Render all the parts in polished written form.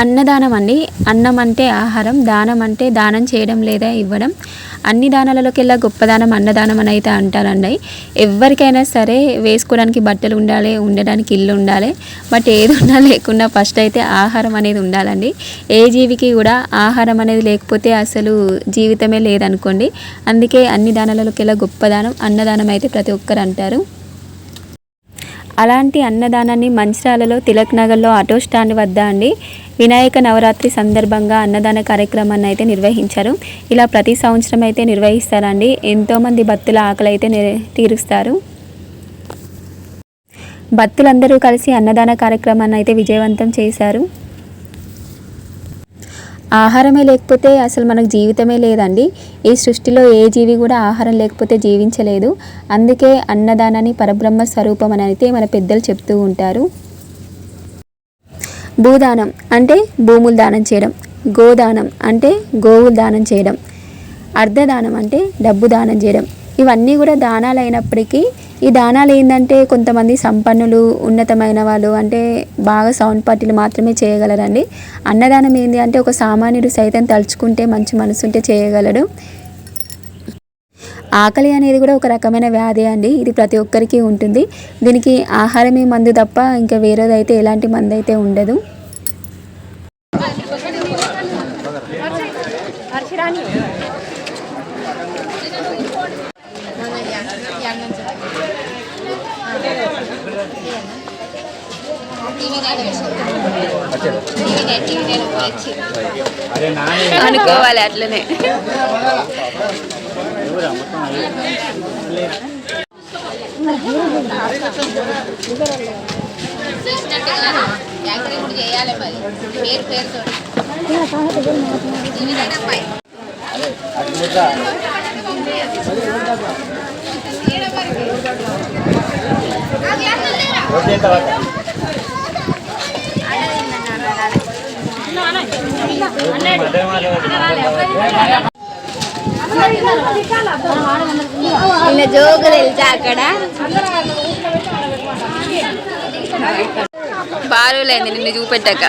అన్నదానం అండి. అన్నం అంటే ఆహారం, దానం అంటే దానం చేయడం లేదా ఇవ్వడం. అన్ని దానాలలోకెల్లా గొప్ప దానం అన్నదానం అని అయితే అంటారండి. ఎవరికైనా సరే వేసుకోవడానికి బట్టలు ఉండాలి, ఉండడానికి ఇల్లు ఉండాలి. బట్ ఏది ఉన్నా లేకున్నా ఫస్ట్ అయితే ఆహారం అనేది ఉండాలండి. ఏ జీవికి కూడా ఆహారం అనేది లేకపోతే అసలు జీవితమే లేదనుకోండి. అందుకే అన్ని దానాలలోకెల్లా గొప్ప దానం అన్నదానం అయితే ప్రతి ఒక్కరు అంటారు. అలాంటి అన్నదానాన్ని మంచిర్యాలలో తిలక్ నగర్లో ఆటో స్టాండ్ వద్ద అండి వినాయక నవరాత్రి సందర్భంగా అన్నదాన కార్యక్రమాన్ని అయితే నిర్వహించారు. ఇలా ప్రతి సంవత్సరం అయితే నిర్వహిస్తారండి. ఎంతోమంది భక్తుల ఆకలి అయితే తీరుస్తారు. భక్తులందరూ కలిసి అన్నదాన కార్యక్రమాన్ని అయితే విజయవంతం చేశారు. ఆహారమే లేకపోతే అసలు మనకు జీవితమే లేదండి. ఈ సృష్టిలో ఏ జీవి కూడా ఆహారం లేకపోతే జీవించలేదు. అందుకే అన్నదానాన్ని పరబ్రహ్మ స్వరూపం అని అయితే మన పెద్దలు చెప్తూ ఉంటారు. భూదానం అంటే భూములు దానం చేయడం, గోదానం అంటే గోవులు దానం చేయడం, అర్ధదానం అంటే డబ్బు దానం చేయడం. ఇవన్నీ కూడా దానాలు అయినప్పటికీ ఈ దానాలు ఏంటంటే కొంతమంది సంపన్నులు, ఉన్నతమైన వాళ్ళు అంటే బాగా సౌండ్ పార్టీలు మాత్రమే చేయగలరండి. అన్నదానం ఏంటి అంటే ఒక సామాన్యుడు సైతం తలుచుకుంటే మంచి మనసుంటే చేయగలడు. ఆకలి అనేది కూడా ఒక రకమైన వ్యాధి అండి. ఇది ప్రతి ఒక్కరికి ఉంటుంది. దీనికి ఆహారమే మందు తప్ప ఇంకా వేరేదైతే ఎలాంటి మందు అయితే ఉండదు. అనుకోవాలి అట్లనే. చేయాలి మరి పేరు పేరుతో జోగులు వెళ్తా అక్కడ బారులేంది నిన్ను చూపెట్టాక.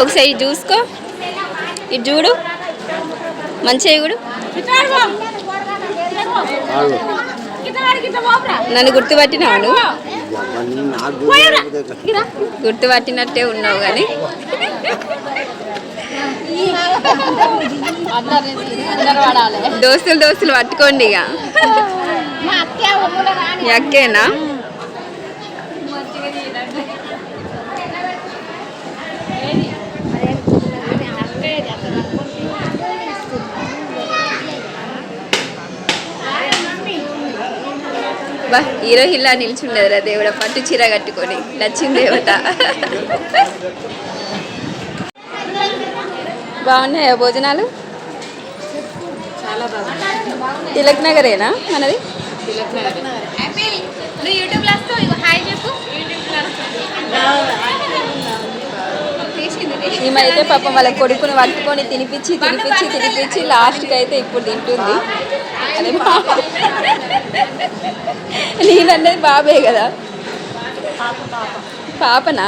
ఒకసారి చూసుకో, ఇటు చూడు, మంచిగా చూడు. నన్ను గుర్తుపట్టినావు? గుర్తుపట్టినట్టే ఉన్నావు కానీ దోస్తులు పట్టుకోండి ఇక. అక్కేనా? బా హీరో హిల్లా నిల్చుండదురా దేవుడ, పట్టు చీర కట్టుకొని నచ్చింది దేవత. బాగున్నాయా భోజనాలు? చాలా బాగున్నాయి. తిలక్ నగరేనా మనది? ఈమెయితే పాపం వాళ్ళ కొడుకుని పట్టుకొని తినిపించి లాస్ట్కి అయితే ఇప్పుడు తింటుంది. అదే నేనన్నది బాబే కదా, పాపనా?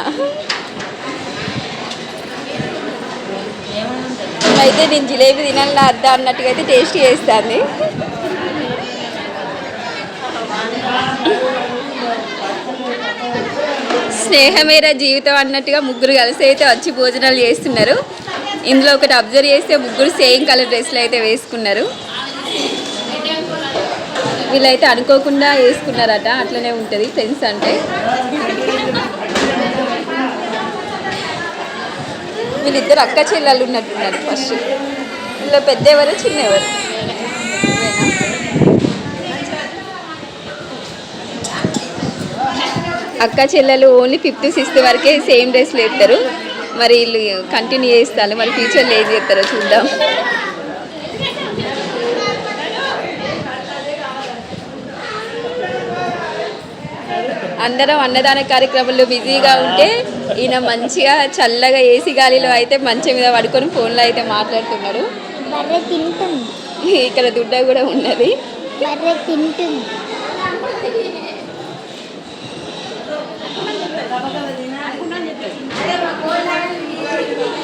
అయితే నేను జిలేబీ తినాలి అద్దా అన్నట్టుగా అయితే టేస్ట్ చేస్తాను. స్నేహమేరా జీవితం అన్నట్టుగా ముగ్గురు కలిసి అయితే వచ్చి భోజనాలు చేస్తున్నారు. ఇందులో ఒకటి అబ్జర్వ్ చేస్తే ముగ్గురు సేమ్ కలర్ డ్రెస్లు అయితే వేసుకున్నారు. వీళ్ళైతే అనుకోకుండా వేసుకున్నారట, అట్లనే ఉంటుంది ఫ్రెండ్స్ అంటే. వీళ్ళిద్దరు అక్క చెల్లెళ్ళు ఉన్నట్టున్నారు. ఫస్ట్ వీళ్ళు పెద్ద ఎవరు చిన్న ఎవరు? అక్క చెల్లెలు ఓన్లీ 5th 6th వరకే సేమ్ డ్రెస్లు వేస్తారు. మరి వీళ్ళు కంటిన్యూ చేస్తారు. మరి ఫ్యూచర్లో ఏం చేస్తారో చూద్దాం. అందరం అన్నదాన కార్యక్రమంలో బిజీగా ఉంటే ఈయన మంచిగా చల్లగా ఏసీ గాలిలో అయితే మంచం మీద పడుకొని ఫోన్లో అయితే మాట్లాడుతున్నాడు. ఇక్కడ దుడ్డ కూడా ఉన్నది.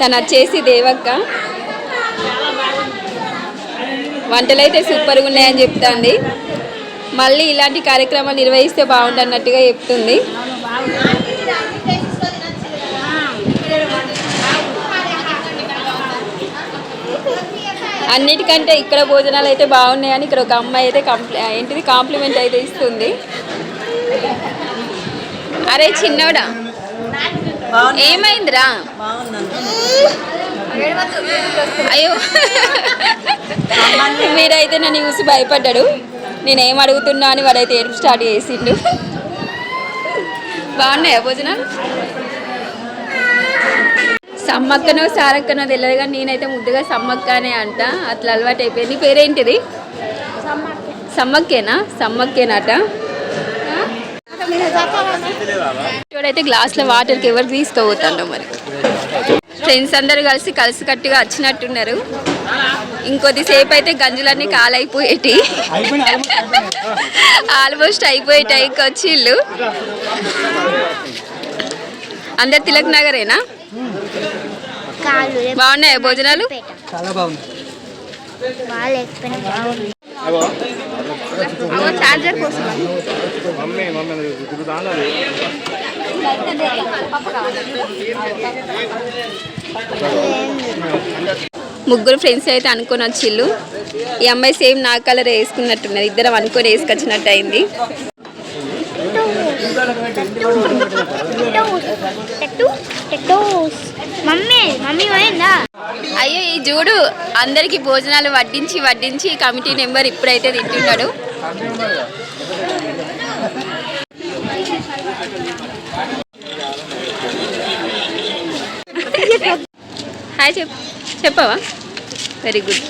తను వచ్చేసి దేవక్క. వంటలు అయితే సూపర్గా ఉన్నాయని చెప్తుంది. మళ్ళీ ఇలాంటి కార్యక్రమాలు నిర్వహిస్తే బాగుంటున్నట్టుగా చెప్తుంది. అన్నిటికంటే ఇక్కడ భోజనాలు అయితే బాగున్నాయని ఇక్కడ ఒక అమ్మాయి అయితే కాంప్లిమెంట్ అయితే ఇస్తుంది. అరే చిన్నోడా ఏమైందిరా? అయ్యో మీరైతే నన్ను చూసి భయపడ్డాడు. నేనేం అడుగుతున్నా అని వాడైతే ఏడుపు స్టార్ట్ చేసిండు. బాగున్నాయా భోజనాలు? సమ్మక్కనో సారక్కనో తెలియదు కానీ నేనైతే ముద్దుగా సమ్మక్క అనే అంట. అట్లా అలవాటు అయిపోయింది. పేరేంటిది? సమ్మక్కేనా? సమ్మక్కేనాట. చూడైతే గ్లాస్లో వాటర్కి ఎవరు తీసుకోబోతాండో మరి. ఫ్రెండ్స్ అందరూ కలిసి కట్టుగా వచ్చినట్టున్నారు. ఇంకొద్దిసేపు అయితే గంజులన్నీ కాలైపోయేటి. ఆల్మోస్ట్ అయిపోయే టైంకి వచ్చి ఇల్లు అందరు తిలక్ నగరేనా? బాగున్నాయా భోజనాలు? చార్జర్ కోసం ముగ్గురు ఫ్రెండ్స్ అయితే అనుకొని వచ్చిళ్ళు. ఈ అమ్మాయి సేమ్ నా కలర్ వేసుకున్నట్టున్నది. ఇద్దరం అనుకొని వేసుకొచ్చినట్టు అయింది. అయ్యో ఈ చూడు అందరికి భోజనాలు వడ్డించి కమిటీ నెంబర్ ఇప్పుడైతే తింటున్నాడు. హాయ్ చెప్పవా? Very good.